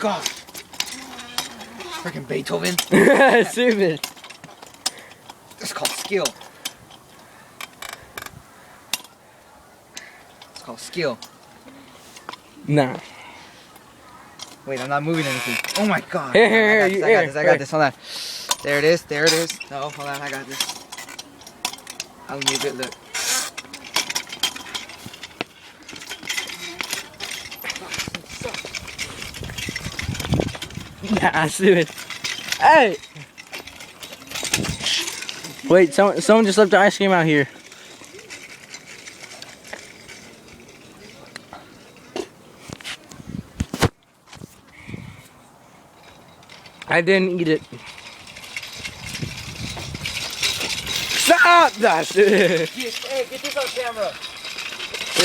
god. Freaking Beethoven. Stupid. That's called skill. It's called skill. Nah. Wait, I'm not moving anything. Oh my god. Here, I got this. Hold on. There it is. No, hold on. I got this. I'll give you a good look. Nah, stupid. Hey! Wait, someone just left the ice cream out here. I didn't eat it. Stop! Nah, stupid. Hey, get this on camera.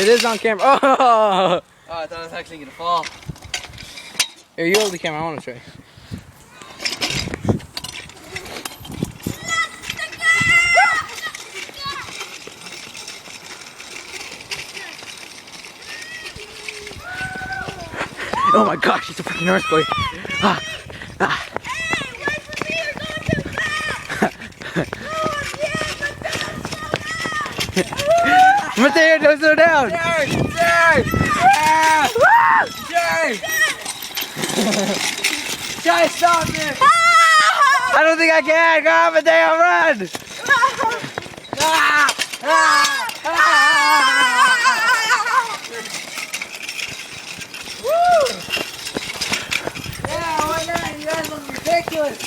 It is on camera. Oh! Oh, I thought it was actually gonna fall. Here, you hold the camera. I want to try. Oh my gosh, it's a freaking earthquake. Ah, ah. Hey, wait for me, you're going too fast! Mateo, don't slow down. Jay, stop it! I don't think I can. Go on, Mateo, run. Yeah, why not? You guys look ridiculous.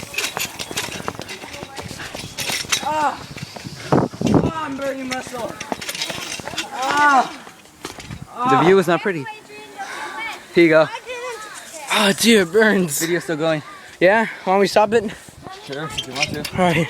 I'm burning muscle. The view is not pretty. Here you go. I didn't. Oh, dude, it burns. Video's still going. Yeah? Why don't we stop it? Sure, if you want to. All right.